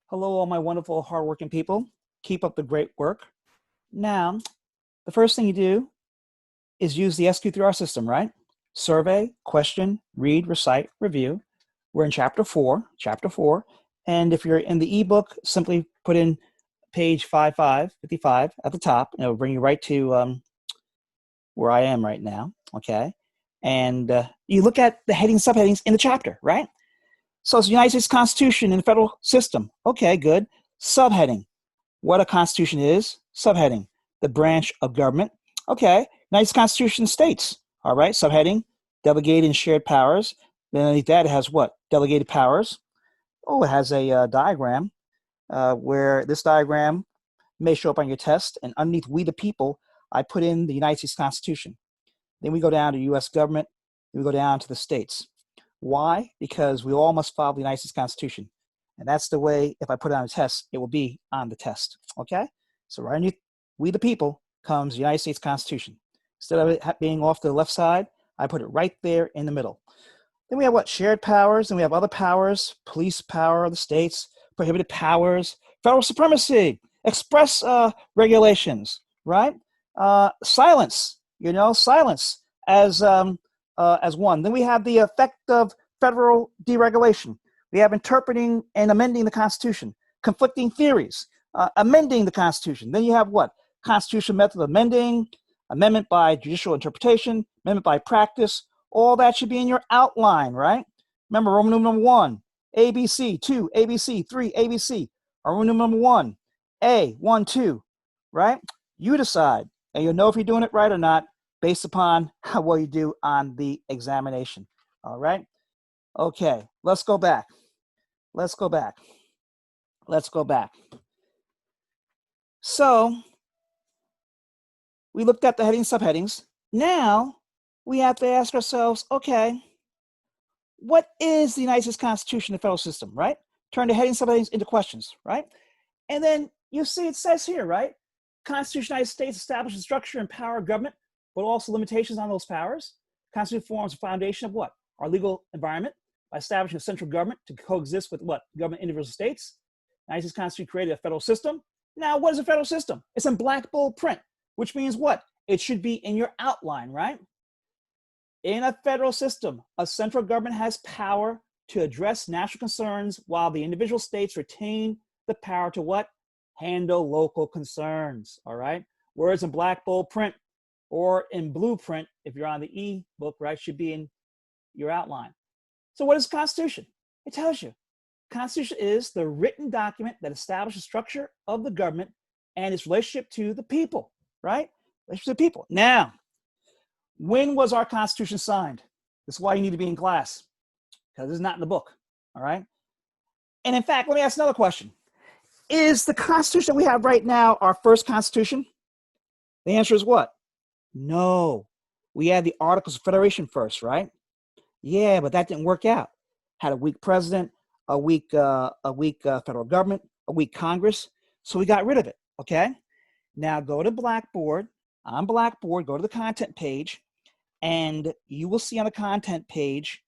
Hello, all my wonderful, hardworking people. Keep up the great work. Now, the first thing you do is use the SQ3R system, right? Survey, question, read, recite, review. We're in chapter four. And if you're in the ebook, simply put in page 55 at the top, and it'll bring you right to where I am right now, okay? And you look at the headings, subheadings in the chapter, right? So it's the United States Constitution and the federal system. Okay, good. Subheading, what a constitution is. Subheading, the branch of government. Okay, United States Constitution states. All right, subheading, delegated and shared powers. Then underneath that, it has what? Delegated powers. Oh, it has a diagram where this diagram may show up on your test. And underneath we the people, I put in the United States Constitution. Then we go down to U.S. government. Then we go down to the states. Why? Because we all must follow the United States Constitution. And that's the way, if I put it on a test, it will be on the test. Okay? So right underneath we the people comes the United States Constitution. Instead of it being off to the left side, I put it right there in the middle. Then we have what? Shared powers. Then we have other powers, police power of the states, prohibited powers, federal supremacy, express regulations, right? Silence, silence as one. Then we have the effect of federal deregulation. We have interpreting and amending the Constitution, conflicting theories, amending the Constitution. Then you have what? Constitutional method of amending, amendment by judicial interpretation, amendment by practice. All that should be in your outline, right? Remember, Roman numeral 1, ABC, 2, ABC, 3, ABC. Or Roman numeral 1, A, 1, 2, right? You decide, and you'll know if you're doing it right or not based upon how well you do on the examination, all right? Okay, let's go back. So we looked at the headings, subheadings. Now we have to ask ourselves, okay, what is the United States Constitution, the federal system, right? Turn the headings, subheadings into questions, right? And then you see it says here, right? Constitution of the United States establishes structure and power of government, but also limitations on those powers. Constitution forms a foundation of what? Our legal environment by establishing a central government to coexist with what? Government individual states. The United States Constitution created a federal system. Now, what is a federal system? It's in black bold print, which means what? It should be in your outline, right? In a federal system, a central government has power to address national concerns while the individual states retain the power to what? Handle local concerns, all right? Words in black bold print or in blueprint, if you're on the e-book, right, should be in your outline. So what is the Constitution? It tells you. Constitution is the written document that establishes the structure of the government and its relationship to the people, right? Relationship to the people. Now, when was our Constitution signed? This is why you need to be in class, because it's not in the book, all right? And in fact, let me ask another question. Is the Constitution that we have right now our first Constitution? The answer is what? No. We had the Articles of Federation first, right? Yeah, but that didn't work out. Had a weak president, a weak federal government, a weak Congress. So we got rid of it, okay? Now go to Blackboard. On Blackboard, go to the content page, and you will see on the content page,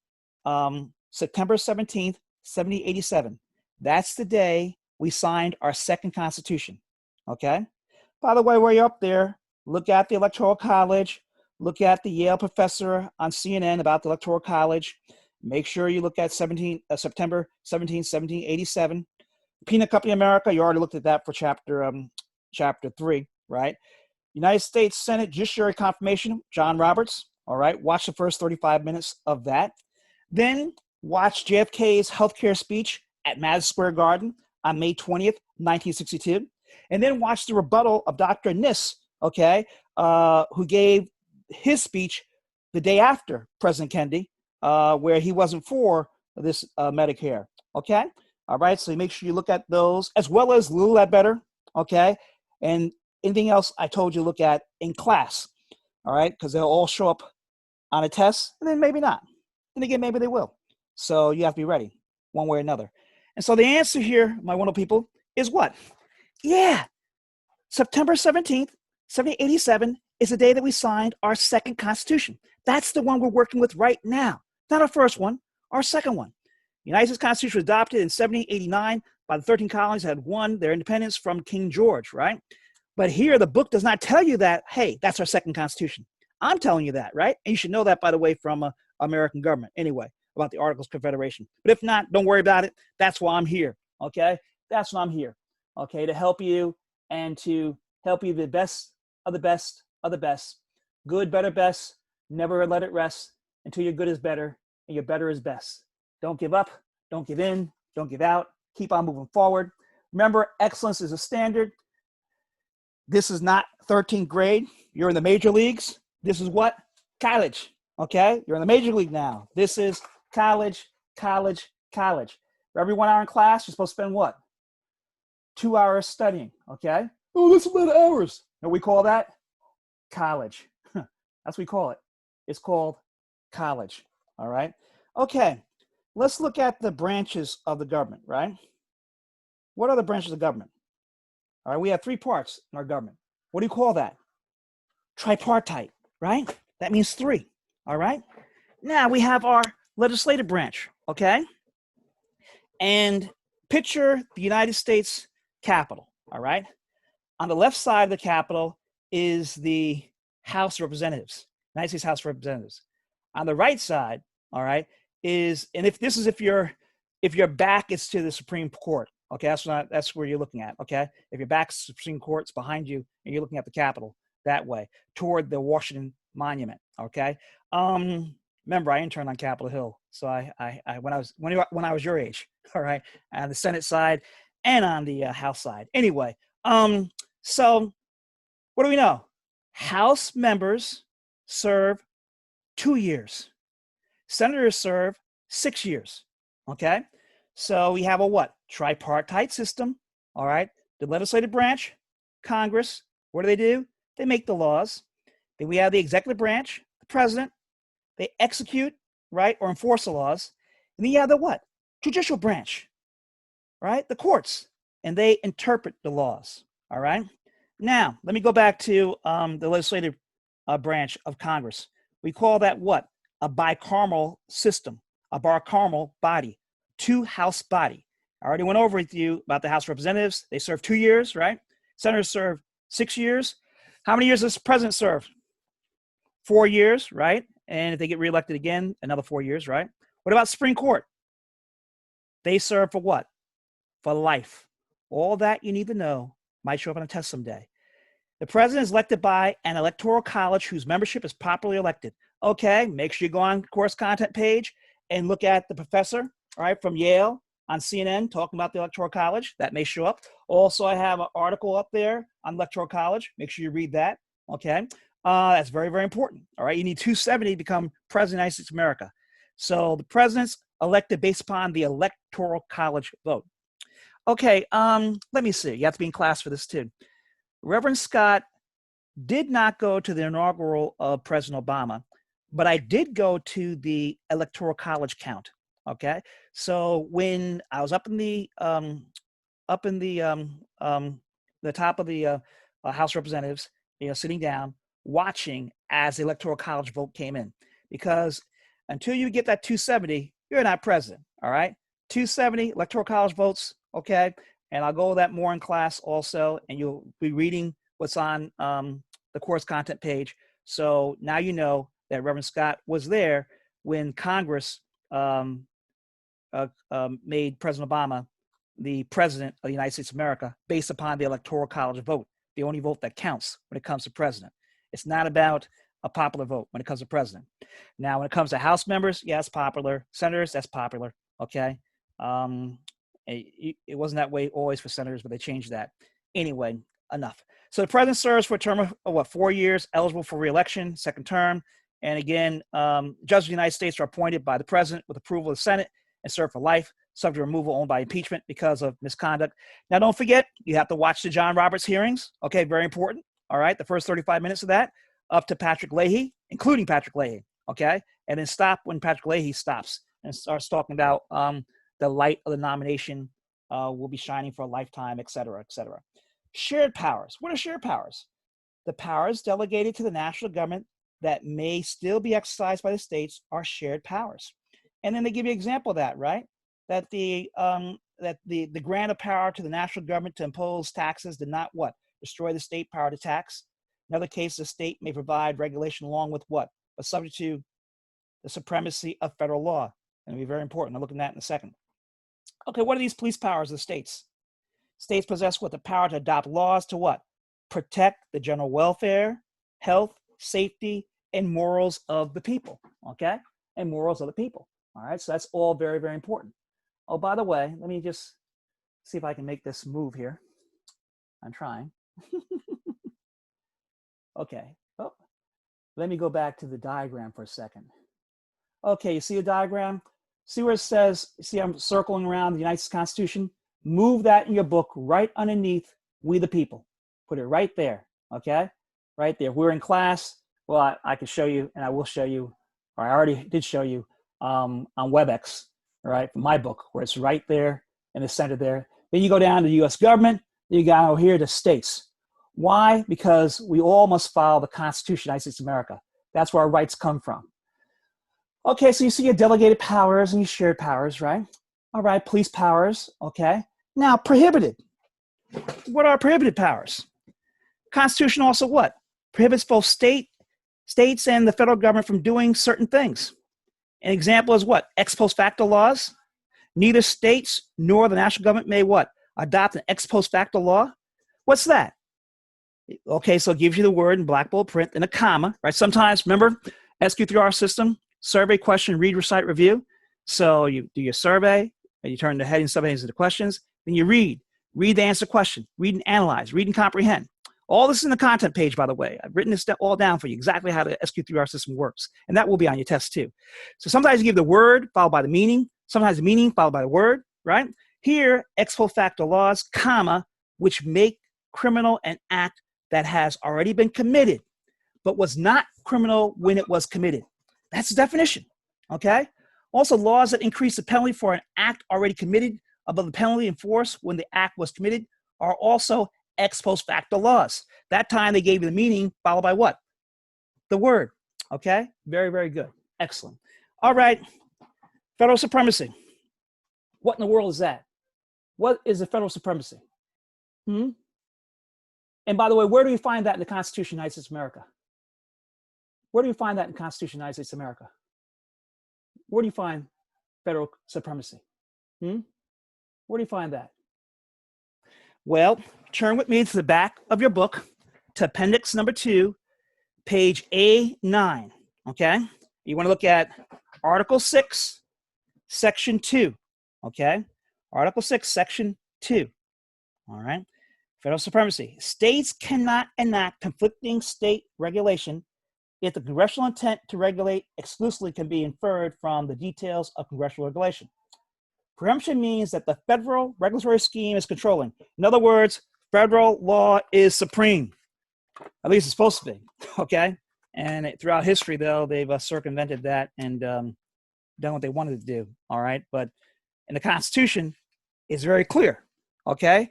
September 17th, 1787. That's the day we signed our second Constitution, okay? By the way, while you're up there, look at the Electoral College, look at the Yale professor on CNN about the Electoral College. Make sure you look at September 17, 1787. Peanut Company America, you already looked at that for chapter 3, right? United States Senate Judiciary Confirmation, John Roberts, all right? Watch the first 35 minutes of that. Then watch JFK's healthcare speech at Madison Square Garden on May 20th, 1962. And then watch the rebuttal of Dr. Niss, okay, who gave his speech the day after President Kennedy, where he wasn't for this Medicare, okay? All right, so make sure you look at those, as well as Little Ledbetter, okay? And anything else I told you to look at in class, all right? Because they'll all show up on a test, and then maybe not. And again, maybe they will. So you have to be ready one way or another. And so the answer here, my wonderful people, is what? Yeah, September 17th, 1787 is the day that we signed our second Constitution. That's the one we're working with right now. Not our first one, our second one. The United States Constitution was adopted in 1789 by the 13 colonies had won their independence from King George, right? But here, the book does not tell you that, hey, that's our second constitution. I'm telling you that, right? And you should know that, by the way, from American government anyway, about the Articles of Confederation. But if not, don't worry about it. That's why I'm here, okay? That's why I'm here, okay, to help you and to help you the best of the best of the best. Good, better, best. Never let it rest until your good is better and your better is best. Don't give up. Don't give in. Don't give out. Keep on moving forward. Remember, excellence is a standard. This is not 13th grade. You're in the major leagues. This is what? College. Okay? You're in the major league now. This is college, college, college. For every 1 hour in class, you're supposed to spend what? 2 hours studying. Okay? Oh, that's a lot of hours. You know what we call that? College. That's what we call it. It's called college. All right? Okay. Let's look at the branches of the government, right? What are the branches of government? All right, we have 3 parts in our government. What do you call that? Tripartite, right? That means 3, all right? Now we have our legislative branch, okay? And picture the United States Capitol, all right? On the left side of the Capitol is the House of Representatives, United States House of Representatives. On the right side, all right, is, and if your back is to the Supreme Court, okay, that's where you're looking at, okay? If your back's to the Supreme Court's behind you and you're looking at the Capitol that way, toward the Washington Monument, okay? Remember, I interned on Capitol Hill, so I when I was your age, all right, on the Senate side and on the House side. Anyway, so what do we know? House members serve 2 years. Senators serve 6 years, okay? So we have a what? Tripartite system, all right? The legislative branch, Congress, what do? They make the laws. Then we have the executive branch, the president. They execute, right, or enforce the laws. And then you have the what? Judicial branch, right? The courts, and they interpret the laws, all right? Now, let me go back to the legislative branch of Congress. We call that what? A bicameral system, a bicameral body, 2-house body. I already went over with you about the House of Representatives. They serve 2 years, right? Senators serve 6 years. How many years does the president serve? 4 years, right? And if they get reelected again, another 4 years, right? What about Supreme Court? They serve for what? For life. All that you need to know might show up on a test someday. The president is elected by an electoral college whose membership is properly elected. Okay, make sure you go on course content page and look at the professor, all right, from Yale on CNN talking about the electoral college. That may show up. Also, I have an article up there on electoral college. Make sure you read that, okay? That's very, very important, all right? You need 270 to become president of the United States of America. So the president's elected based upon the electoral college vote. Okay, let me see. You have to be in class for this too. Reverend Scott did not go to the inaugural of President Obama, but I did go to the electoral college count. Okay, so when I was up in the top of the House of Representatives, sitting down, watching as the electoral college vote came in, because until you get that 270, you're not president. All right, 270 electoral college votes. Okay, and I'll go over that more in class also, and you'll be reading what's on the course content page. So now you know that Reverend Scott was there when Congress made President Obama the president of the United States of America based upon the electoral college vote, the only vote that counts when it comes to president. It's not about a popular vote when it comes to president. Now, when it comes to House members, yeah, it's popular. Senators, that's popular, okay? It wasn't that way always for senators, but they changed that. Anyway, enough. So the president serves for a term of 4 years, eligible for re-election, second term. And again, judges of the United States are appointed by the president with approval of the Senate and serve for life, subject to removal only by impeachment because of misconduct. Now, don't forget, you have to watch the John Roberts hearings. Okay, very important. All right, the first 35 minutes of that, up to Patrick Leahy, including Patrick Leahy. Okay, and then stop when Patrick Leahy stops and starts talking about the light of the nomination will be shining for a lifetime, et cetera, et cetera. Shared powers. What are shared powers? The powers delegated to the national government that may still be exercised by the states are shared powers. And then they give you an example of that, right? That the the grant of power to the national government to impose taxes did not what? Destroy the state power to tax. In other cases, the state may provide regulation along with what? But subject to the supremacy of federal law. And it'll be very important. I'll look at that in a second. Okay, what are these police powers of the states? States possess what? The power to adopt laws to what? Protect the general welfare, health, safety, and morals of the people. Okay? And morals of the people. All right, so that's all very, very important. Oh, by the way, let me just see if I can make this move here. I'm trying. Okay. Oh, let me go back to the diagram for a second. Okay, you see the diagram? See where it says, see I'm circling around the United States Constitution? Move that in your book right underneath We the People. Put it right there, okay? Right there. If we're in class, well, I can show you, and I will show you, or I already did show you on WebEx, all right, from my book, where it's right there in the center there. Then you go down to the U.S. government, then you go over here to states. Why? Because we all must follow the Constitution of the United States of America. That's where our rights come from. Okay, so you see your delegated powers and your shared powers, right? All right, police powers, okay. Now, prohibited. What are prohibited powers? Constitution also what? Prohibits both states and the federal government from doing certain things. An example is what? Ex post facto laws. Neither states nor the national government may what? Adopt an ex post facto law. What's that? Okay, so it gives you the word in black bold print and a comma, right? Sometimes, remember, SQ3R system, survey, question, read, recite, review. So you do your survey, and you turn the heading, subheadings into questions, then you read the answer question, read and analyze, read and comprehend. All this is in the content page, by the way. I've written this all down for you, exactly how the SQ3R system works. And that will be on your test too. So sometimes you give the word followed by the meaning, sometimes the meaning followed by the word, right? Here, ex post facto laws, comma, which make criminal an act that has already been committed, but was not criminal when it was committed. That's the definition, okay? Also, laws that increase the penalty for an act already committed above the penalty in force when the act was committed are also ex post facto laws. That time they gave you the meaning followed by what? The word, okay? Very, very good. Excellent. All right, federal supremacy. What in the world is that? What is the federal supremacy? And by the way, where do you find that in the Constitution of the United States of America? Where do you find that in the Constitution of the United States of America? Where do you find federal supremacy? Where do you find that? Well, turn with me to the back of your book to appendix number 2, page A9, okay? You want to look at Article 6, Section 2, okay? Article 6, Section 2, all right? Federal supremacy. States cannot enact conflicting state regulation if the congressional intent to regulate exclusively can be inferred from the details of congressional regulation. Preemption means that the federal regulatory scheme is controlling. In other words, federal law is supreme. At least it's supposed to be, okay? And throughout history, though, they've circumvented that and done what they wanted to do, all right? But in the Constitution, it's very clear, okay?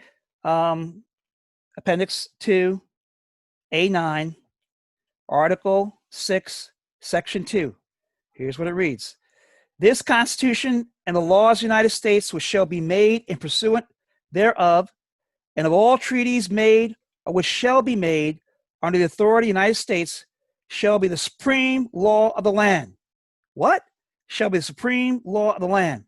Appendix 2, A9, Article 6, Section 2. Here's what it reads. This Constitution and the laws of the United States which shall be made in pursuant thereof, and of all treaties made or which shall be made under the authority of the United States, shall be the supreme law of the land. What? Shall be the supreme law of the land.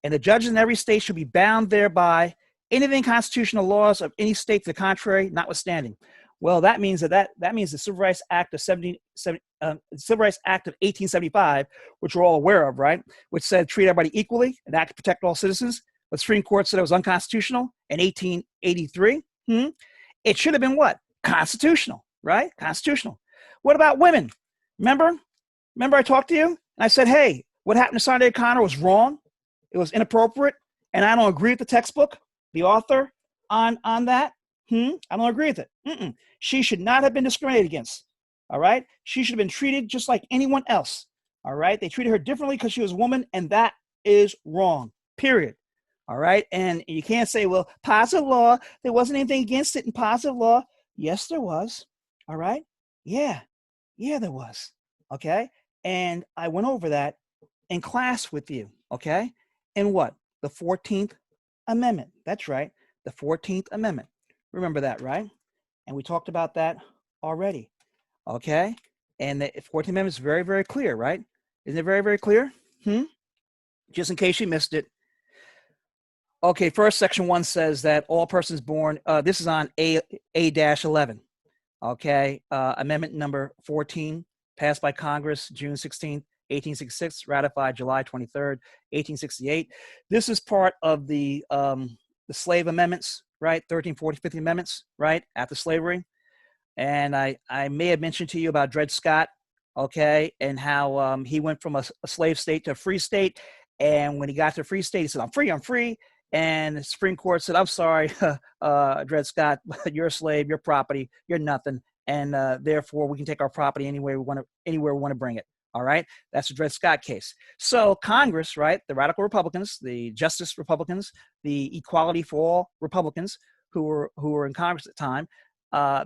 And the judges in every state shall be bound thereby, anything constitutional laws of any state to the contrary, notwithstanding. Well, that means that means the Civil Rights Act of 1875, which we're all aware of, right? Which said treat everybody equally, an act to protect all citizens. The Supreme Court said it was unconstitutional in 1883. It should have been what? Constitutional, right? Constitutional. What about women? Remember I talked to you and I said, hey, what happened to Sunday O'Connor was wrong. It was inappropriate, and I don't agree with the textbook, the author on that. I don't agree with it. She should not have been discriminated against. All right. She should have been treated just like anyone else. All right. They treated her differently because she was a woman, and that is wrong. Period. All right. And you can't say, well, positive law, there wasn't anything against it in positive law. Yes, there was. All right. Yeah, there was. Okay. And I went over that in class with you. Okay. In what? The 14th Amendment. That's right, the 14th Amendment. Remember that, right? And we talked about that already, okay? And the 14th Amendment is very, very clear, right? Isn't it very, very clear? Just in case you missed it. Okay, first, Section 1 says that all persons born, this is on A-11, okay? Amendment number 14, passed by Congress June 16th, 1866, ratified July 23rd, 1868. This is part of the slave amendments, right? 13, 14, 15 amendments, right? After slavery. And I may have mentioned to you about Dred Scott, okay, and how he went from a slave state to a free state. And when he got to a free state, he said, I'm free, I'm free. And the Supreme Court said, I'm sorry, Dred Scott, you're a slave, you're property, you're nothing. And therefore, we can take our property anywhere we want to bring it. All right, that's the Dred Scott case. So Congress, right, the radical Republicans, the Justice Republicans, the Equality for All Republicans who were in Congress at the time,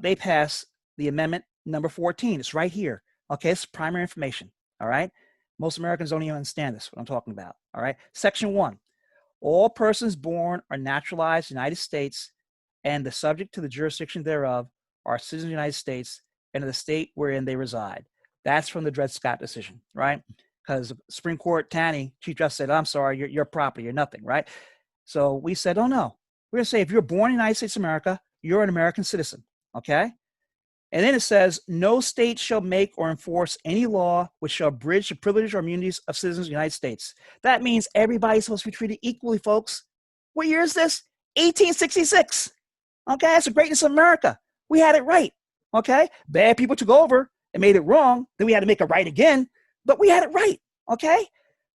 they passed the amendment number 14. It's right here. Okay, it's primary information. All right, most Americans don't even understand this, what I'm talking about. All right, Section 1. All persons born or naturalized in the United States and the subject to the jurisdiction thereof are citizens of the United States and of the state wherein they reside. That's from the Dred Scott decision, right? Because Supreme Court Taney, Chief Justice said, I'm sorry, you're property, you're nothing, right? So we said, oh no. We're going to say if you're born in the United States of America, you're an American citizen, okay? And then it says, no state shall make or enforce any law which shall abridge the privileges or immunities of citizens of the United States. That means everybody's supposed to be treated equally, folks. What year is this? 1866. Okay, that's the greatness of America. We had it right, okay? Bad people took over and made it wrong. Then we had to make it right again, but we had it right, okay?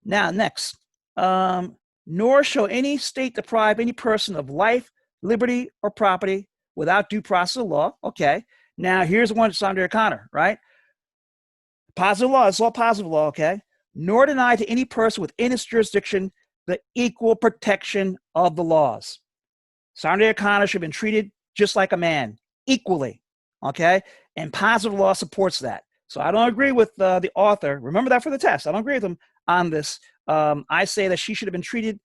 Now, next. Nor shall any state deprive any person of life, liberty, or property without due process of law, okay? Now, here's one that's under O'Connor, right? Positive law, it's all positive law, okay? Nor deny to any person within its jurisdiction the equal protection of the laws. Sandra O'Connor should have been treated just like a man, equally, okay? And positive law supports that. So I don't agree with the author. Remember that for the test. I don't agree with him on this. I say that she should have been treated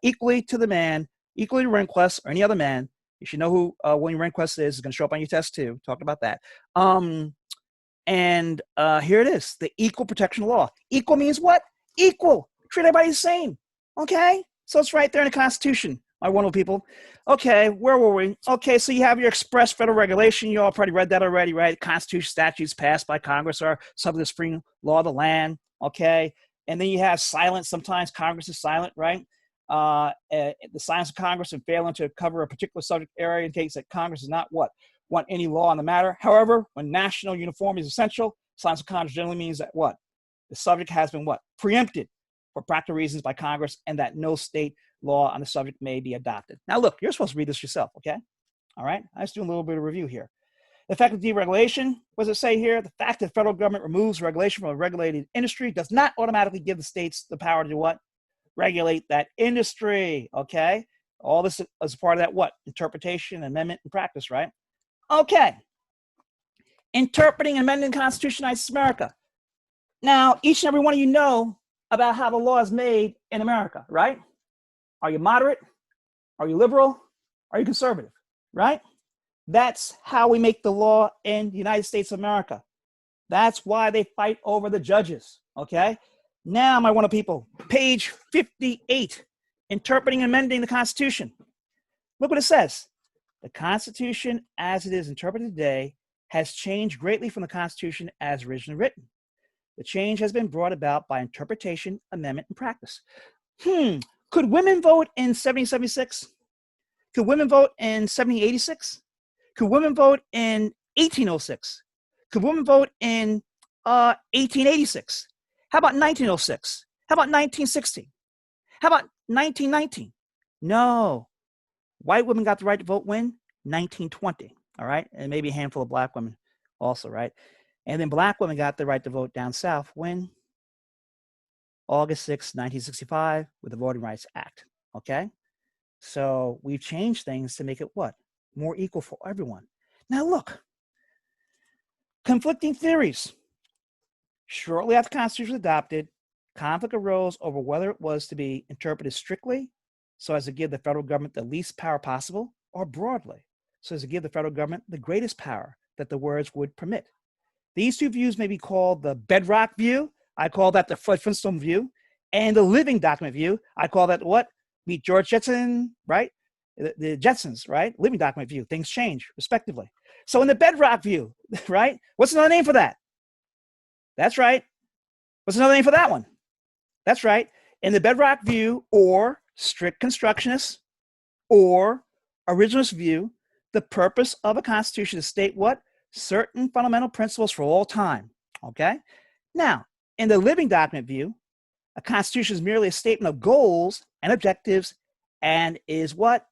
equally to the man, equally to Rehnquist or any other man. You should know who William Rehnquist is. It's going to show up on your test too. Talked about that. And here it is, the equal protection law. Equal means what? Equal. Treat everybody the same. Okay? So it's right there in the Constitution, my wonderful people. Okay, where were we? Okay, so you have your express federal regulation. You all probably read that already, right? Constitution statutes passed by Congress are subject to the supreme law of the land. Okay? And then you have silence. Sometimes Congress is silent, right? The silence of Congress and failing to cover a particular subject area indicates that Congress does not want any law on the matter. However, when national uniformity is essential, silence of Congress generally means that what? The subject has been what? Preempted for practical reasons by Congress, and that no state law on the subject may be adopted. Now look, you're supposed to read this yourself, okay? All right, I just do a little bit of review here. The effect of deregulation, what does it say here? The fact that the federal government removes regulation from a regulated industry does not automatically give the states the power to do what? Regulate that industry, okay? All this is part of that what? Interpretation, amendment, and practice, right? Okay. Interpreting and amending the Constitution of the United States of America. Now, each and every one of you know about how the law is made in America, right? Are you moderate? Are you liberal? Are you conservative, right? That's how we make the law in the United States of America. That's why they fight over the judges, okay? Now, my wonderful people, page 58, interpreting and amending the Constitution. Look what it says. The Constitution, as it is interpreted today, has changed greatly from the Constitution as originally written. The change has been brought about by interpretation, amendment, and practice. Could women vote in 1776? Could women vote in 1786? Could women vote in 1806? Could women vote in 1886? How about 1906? How about 1960? How about 1919? No. White women got the right to vote when? 1920, all right? And maybe a handful of black women also, right? And then black women got the right to vote down south when? August 6, 1965, with the Voting Rights Act, okay? So we've changed things to make it what? More equal for everyone. Now look, conflicting theories. Shortly after the Constitution was adopted, conflict arose over whether it was to be interpreted strictly, so as to give the federal government the least power possible, or broadly, so as to give the federal government the greatest power that the words would permit? These two views may be called the bedrock view. I call that the Fred Flintstone view. And the living document view, I call that what? Meet George Jetson, right? The Jetsons, right? Living document view. Things change, respectively. So in the bedrock view, right? What's another name for that? That's right. What's another name for that one? That's right. In the bedrock view, or strict constructionist, or originalist view, the purpose of a constitution is to state what? Certain fundamental principles for all time. Okay? Now, in the living document view, a constitution is merely a statement of goals and objectives and is what?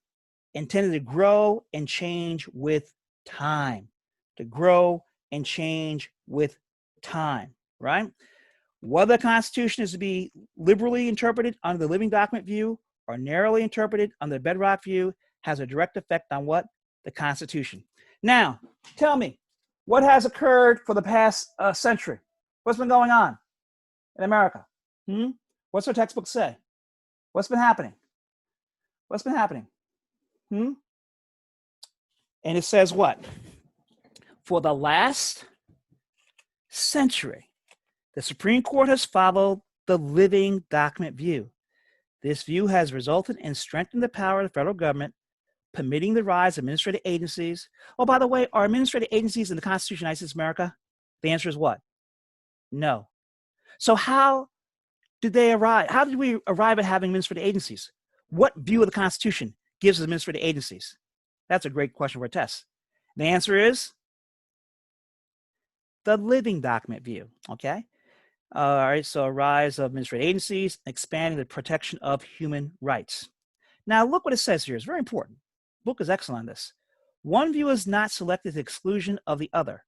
Intended to grow and change with time. To grow and change with time, right? Whether the Constitution is to be liberally interpreted under the living document view or narrowly interpreted under the bedrock view has a direct effect on what? The Constitution. Now, tell me, what has occurred for the past century? What's been going on in America? What's our textbook say? What's been happening? What's been happening? And it says what? For the last century, the Supreme Court has followed the living document view. This view has resulted in strengthening the power of the federal government, permitting the rise of administrative agencies. Oh, by the way, are administrative agencies in the Constitution of the United States of America? The answer is what? No. So how did they arrive? How did we arrive at having administrative agencies? What view of the Constitution gives us administrative agencies? That's a great question for a test. The answer is the living document view, okay? All right, so a rise of administrative agencies, expanding the protection of human rights. Now, look what it says here. It's very important. The book is excellent on this. One view is not selected to the exclusion of the other.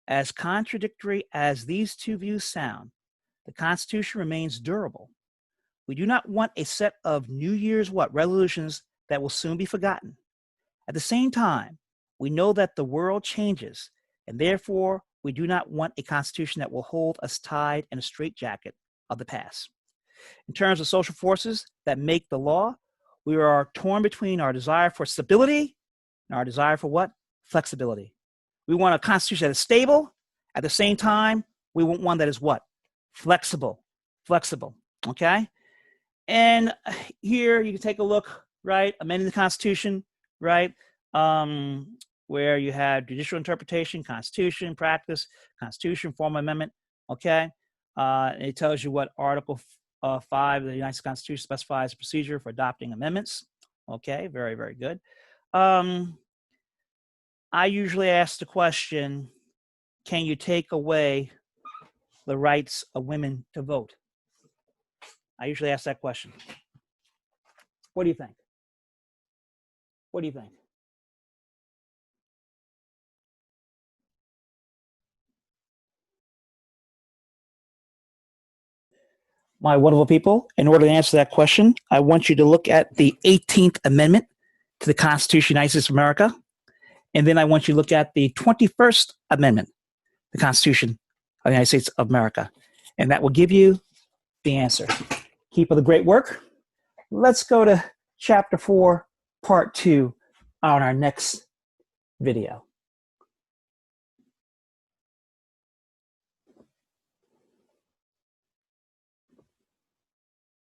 As contradictory as these two views sound, the Constitution remains durable. We do not want a set of New Year's resolutions that will soon be forgotten. At the same time, we know that the world changes, and therefore we do not want a constitution that will hold us tied in a straitjacket of the past. In terms of social forces that make the law, we are torn between our desire for stability and our desire for what? Flexibility. We want a constitution that is stable. At the same time, we want one that is what? Flexible, okay? And here you can take a look, right? Amending the Constitution, right? Where you have judicial interpretation, Constitution, practice, Constitution, formal amendment, okay? And it tells you what Article 5 of the United States Constitution specifies a procedure for adopting amendments. Okay, very, very good. I usually ask the question, can you take away the rights of women to vote? I usually ask that question. What do you think? What do you think? My wonderful people, in order to answer that question, I want you to look at the 18th Amendment to the Constitution of the United States of America. And then I want you to look at the 21st Amendment to the Constitution of the United States of America. And that will give you the answer. Keep up the great work. Let's go to Chapter 4, Part 2 on our next video.